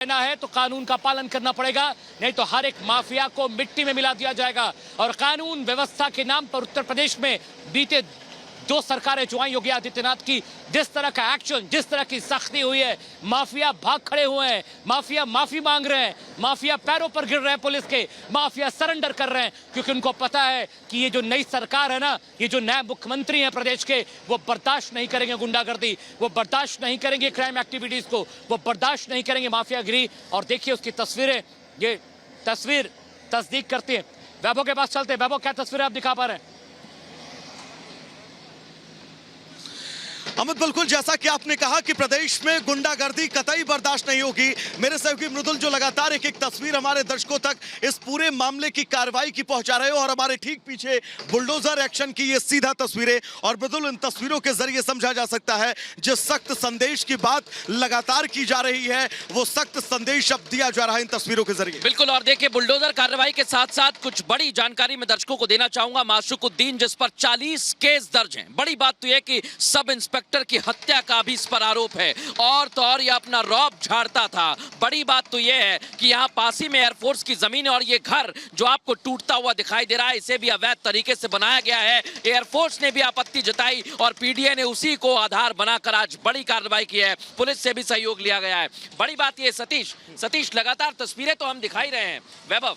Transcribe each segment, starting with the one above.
रहना है तो कानून का पालन करना पड़ेगा, नहीं तो हर एक माफिया को मिट्टी में मिला दिया जाएगा। और कानून व्यवस्था के नाम पर उत्तर प्रदेश में बीते 2 सरकारें जो आई योगी आदित्यनाथ की, जिस तरह का एक्शन, जिस तरह की सख्ती हुई है, माफिया भाग खड़े हुए हैं, माफिया माफी मांग रहे हैं, माफिया पैरों पर गिर रहे हैं पुलिस के, माफिया सरेंडर कर रहे हैं, क्योंकि उनको पता है कि ये जो नई सरकार है ना, ये जो नए मुख्यमंत्री हैं प्रदेश के, वो बर्दाश्त नहीं करेंगे गुंडागर्दी, वो बर्दाश्त नहीं करेंगे क्राइम एक्टिविटीज को, वो बर्दाश्त नहीं करेंगे माफियागिरी। और देखिए उसकी तस्वीरें, ये तस्वीर तस्दीक करती है। वैभव के पास चलते हैं। वैभव, क्या तस्वीरें आप दिखा पा रहे हैं? अमित, बिल्कुल जैसा कि आपने कहा कि प्रदेश में गुंडागर्दी कतई बर्दाश्त नहीं होगी। मेरे सहयोगी मृदुल जो लगातार एक एक तस्वीर हमारे दर्शकों तक इस पूरे मामले की कार्रवाई की पहुंचा रहे हो, और हमारे ठीक पीछे बुलडोजर एक्शन की ये सीधा तस्वीरें। और मृदुल, इन तस्वीरों के जरिए समझा जा सकता है जिस सख्त संदेश की बात लगातार की जा रही है, वो सख्त संदेश अब दिया जा रहा है इन तस्वीरों के जरिए। बिल्कुल। और देखिए, बुलडोजर कार्रवाई के साथ साथ कुछ बड़ी जानकारी मैं दर्शकों को देना चाहूंगा। माशुकुद्दीन, जिस पर 40 केस दर्ज हैं, बड़ी बात तो यह कि सब इंस्पेक्टर की हत्या का भी इस पर आरोप है, और तो और ये अपना रौब झाड़ता था। बड़ी बात तो ये है कि यहाँ पास ही में एयरफोर्स की जमीन है, और ये घर जो आपको टूटता हुआ दिखाई दे रहा है, इसे भी अवैध तरीके से बनाया गया है। एयरफोर्स ने भी आपत्ति जताई और पीडीए ने उसी को आधार बनाकर आज बड़ी कार्रवाई की है। पुलिस से भी सहयोग लिया गया है। बड़ी बात ये, सतीश लगातार तस्वीरें तो हम दिखाई रहे हैं। वैभव,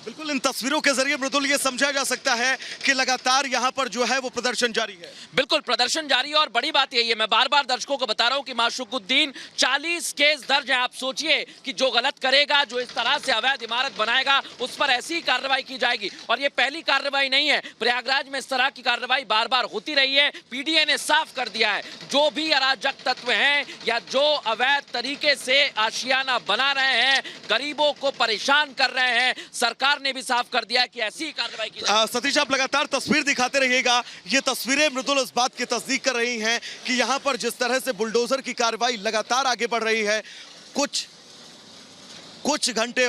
बिल्कुल, इन तस्वीरों के जरिए मृदुल ये समझा जा सकता है कि लगातार यहाँ पर जो है वो प्रदर्शन जारी है। बिल्कुल, प्रदर्शन जारी है। और बड़ी बात यही है, मैं बार बार दर्शकों को बता रहा हूं कि माशुकुद्दीन 40 केस दर्ज है। आप सोचिए कि जो गलत करेगा, जो इस तरह से अवैध इमारत बनाएगा, उस पर ऐसी कार्रवाई की जाएगी। और ये पहली कार्रवाई नहीं है, प्रयागराज में इस तरह की कार्रवाई बार बार होती रही है। पीडीए ने साफ कर दिया है, जो भी अराजक तत्व हैं या जो अवैध तरीके से आशियाना बना रहे हैं, गरीबों को परेशान कर रहे हैं, सरकार ने भी साफ कर दिया कि ऐसी कार्रवाई की जाए। सतीश, आप लगातार तस्वीर दिखाते रहिएगा। ये तस्वीरें मृदुल इस बात की तस्दीक कर रही हैं कि यहां पर जिस तरह से बुलडोजर की कार्रवाई लगातार आगे बढ़ रही है, कुछ घंटे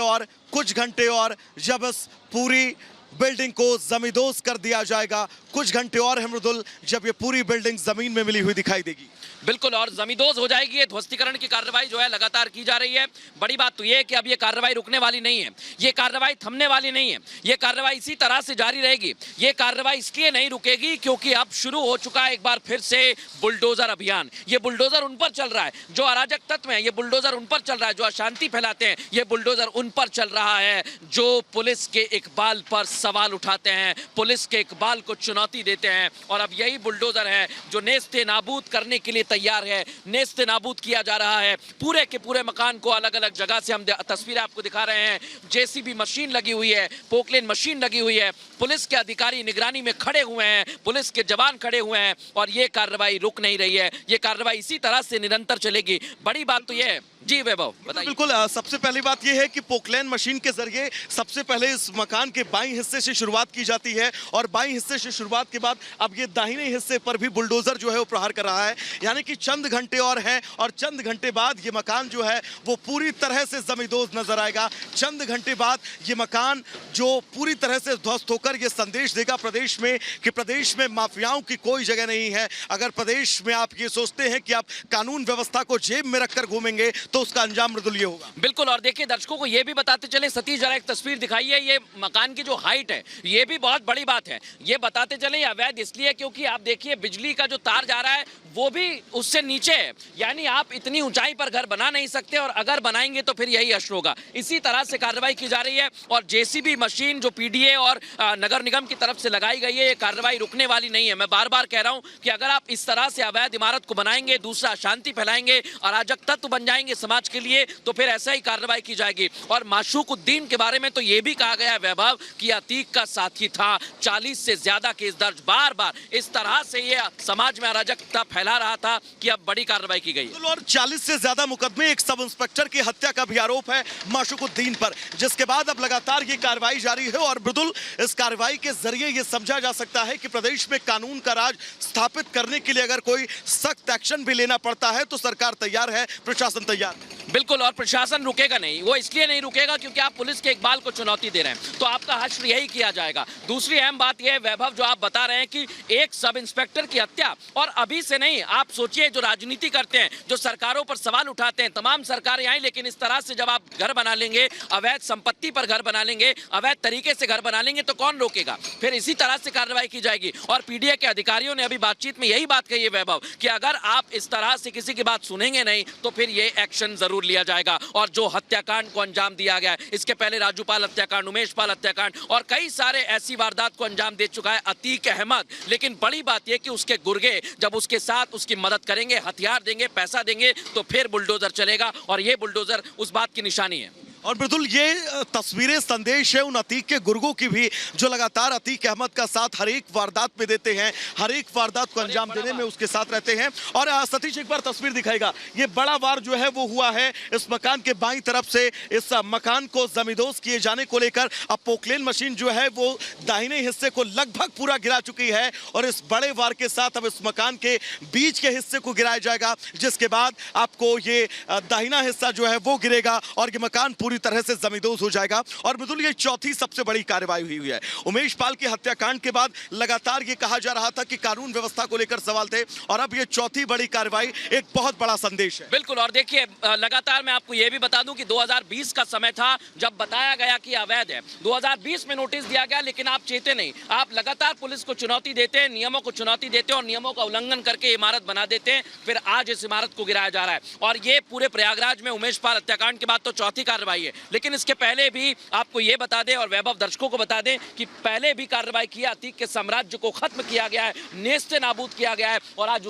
और जब इस पूरी बिल्डिंग को जमींदोज कर दिया जाएगा। कुछ घंटे और है मृदुल, जब ये पूरी बिल्डिंग जमीन में मिली हुई दिखाई देगी। बिल्कुल, और जमींदोज हो जाएगी। ये ध्वस्तीकरण की कार्रवाई जो है लगातार की जा रही है। बड़ी बात तो ये है कि अब ये कार्रवाई रुकने वाली नहीं है, ये कार्रवाई थमने वाली नहीं है, ये कार्रवाई इसी तरह से जारी रहेगी। ये कार्रवाई इसलिए नहीं रुकेगी क्योंकि अब शुरू हो चुका है एक बार फिर से बुलडोजर अभियान। ये बुलडोजर उन पर चल रहा है जो अराजक तत्व हैं, ये बुलडोजर उन पर चल रहा है जो अशांति फैलाते हैं, ये बुलडोजर उन पर चल रहा है जो पुलिस के इकबाल पर सवाल उठाते हैं, पुलिस के इकबाल को चुनौती देते हैं। और अब यही बुलडोजर है जो नेस्ते नाबूद करने के लिए तैयार है। नेस्ते नाबूद किया जा रहा है पूरे के पूरे मकान को। अलग अलग जगह से हम तस्वीरें आपको दिखा रहे हैं। जेसीबी मशीन लगी हुई है, पोकलेन मशीन लगी हुई है, पुलिस के अधिकारी निगरानी में खड़े हुए हैं, पुलिस के जवान खड़े हुए हैं, और ये कार्रवाई रुक नहीं रही है। ये कार्रवाई इसी तरह से निरंतर चलेगी। बड़ी बात तो ये है। जी वैभव, बताइए। बिल्कुल, सबसे पहली बात यह है कि पोकलेन मशीन के जरिए सबसे पहले इस मकान के बाईं हिस्से से शुरुआत की जाती है, और बाईं हिस्से से शुरुआत के बाद अब ये दाहिने हिस्से पर भी बुलडोजर जो है वो प्रहार कर रहा है। यानी कि चंद घंटे और हैं, और चंद घंटे बाद ये मकान जो है वो पूरी तरह से जमींदोज नजर आएगा। चंद घंटे बाद ये मकान जो पूरी तरह से ध्वस्त होकर ये संदेश देगा प्रदेश में कि प्रदेश में माफियाओं की कोई जगह नहीं है। अगर प्रदेश में आप ये सोचते हैं कि आप कानून व्यवस्था को जेब में रखकर घूमेंगे तो उसका अंजाम मृदुल ये होगा। बिल्कुल। और देखिए, दर्शकों को ये भी बताते चले, सतीश जरा एक तस्वीर दिखाइए। ये मकान की जो हाइट है, ये भी बहुत बड़ी बात है। ये बताते चले अवैध इसलिए क्योंकि आप देखिए बिजली का जो तार जा रहा है वो भी उससे नीचे है। यानी आप इतनी ऊंचाई पर घर बना नहीं सकते, और अगर बनाएंगे तो फिर यही अश्र होगा। इसी तरह से कार्रवाई की जा रही है। और जेसीबी मशीन जो पीडीए और नगर निगम की तरफ से लगाई गई है, ये कार्रवाई रुकने वाली नहीं है। मैं बार बार कह रहा हूं कि अगर आप इस तरह से अवैध इमारत को बनाएंगे, दूसरा शांति फैलाएंगे, अराजक तत्व बन जाएंगे समाज के लिए, तो फिर ऐसा ही कार्रवाई की जाएगी। और माशुकुद्दीन के बारे में तो ये भी कहा गया है वैभव कि अतीक का साथी था। 40 से ज्यादा केस दर्ज, बार बार इस तरह से ये समाज में अराजकता फैला रहा था कि अब बड़ी कार्रवाई की गई है। और 40 से ज्यादा मुकदमे एक सब इंस्पेक्टर की हत्या का भी आरोप है माशुकुद्दीन पर, जिसके बाद अब लगातार ये कार्रवाई जारी है। और मृदुल, इस कार्रवाई के जरिए ये समझा जा सकता है कि प्रदेश में कानून का राज स्थापित करने के लिए अगर कोई सख्त एक्शन भी लेना पड़ता है तो सरकार तैयार है, प्रशासन तैयार है। बिल्कुल, और प्रशासन रुकेगा नहीं। वो इसलिए नहीं रुकेगा क्योंकि आप पुलिस के इकबाल को चुनौती दे रहे हैं, तो आपका हश्र यही किया जाएगा। दूसरी अहम बात यह है वैभव, जो आप बता रहे हैं कि एक सब इंस्पेक्टर की हत्या, और अभी से नहीं, आप सोचिए जो राजनीति करते हैं, जो सरकारों पर सवाल उठाते हैं, तमाम सरकारें आई, लेकिन इस तरह से जब आप घर बना लेंगे, अवैध संपत्ति पर घर बना लेंगे, अवैध तरीके से घर बना लेंगे, तो कौन रोकेगा? फिर इसी तरह से कार्रवाई की जाएगी। और पीडीए के अधिकारियों ने अभी बातचीत में यही बात कही है वैभव, कि अगर आप इस तरह से किसी की बात सुनेंगे नहीं तो फिर ये एक्शन जरूर लिया जाएगा। और जो हत्याकांड को अंजाम दिया गया है, इसके पहले राजूपाल हत्याकांड, उमेश पाल हत्याकांड और कई सारे ऐसी वारदात को अंजाम दे चुका है अतीक अहमद। लेकिन बड़ी बात यह कि उसके गुर्गे जब उसके साथ उसकी मदद करेंगे, हथियार देंगे, पैसा देंगे, तो फिर बुलडोजर चलेगा। और ये बुलडोजर उस बात की निशानी है। और बिल्कुल ये तस्वीरें संदेश है उन अतीक के गुर्गों की भी, जो लगातार अतीक अहमद का साथ हर एक वारदात में देते हैं, हर एक वारदात को अंजाम देने में उसके साथ रहते हैं। और सतीश एक बार तस्वीर दिखाएगा, ये बड़ा वार जो है वो हुआ है इस मकान के बाईं तरफ से। इस मकान को जमींदोज किए जाने को लेकर अब पोकलेन मशीन जो है वो दाहिने हिस्से को लगभग पूरा गिरा चुकी है, और इस बड़े वार के साथ अब इस मकान के बीच के हिस्से को गिराया जाएगा, जिसके बाद आपको ये दाहिना हिस्सा जो है वो गिरेगा और ये मकान पूरी तरह से जमींदोज हो जाएगा। और मृदुल, ये चौथी सबसे बड़ी कार्रवाई हुई है। उमेश पाल की हत्याकांड के बाद लगातार ये कहा जा रहा था कि कानून व्यवस्था को लेकर सवाल थे, और अब ये चौथी बड़ी कार्रवाई एक बहुत बड़ा संदेश है। बिल्कुल, और देखिए लगातार मैं आपको ये भी बता दूं कि 2020 का समय था जब बताया गया कि अवैध है। 2020 में नोटिस दिया गया, लेकिन आप चेते नहीं, आप लगातार पुलिस को चुनौती देते हैं, नियमों को चुनौती देते हैं और नियमों का उल्लंघन करके इमारत बना देते हैं। फिर आज इस इमारत को गिराया जा रहा है, और ये पूरे प्रयागराज में उमेश पाल हत्याकांड के बाद तो चौथी कार्रवाई है। लेकिन इसके पहले भी आपको यह बता दें और वैभव दर्शकों को बता दें कि पहले भी कार्रवाई की, अतीक के साम्राज्य को खत्म किया गया है, नेस्ते नाबूद किया गया है, और आज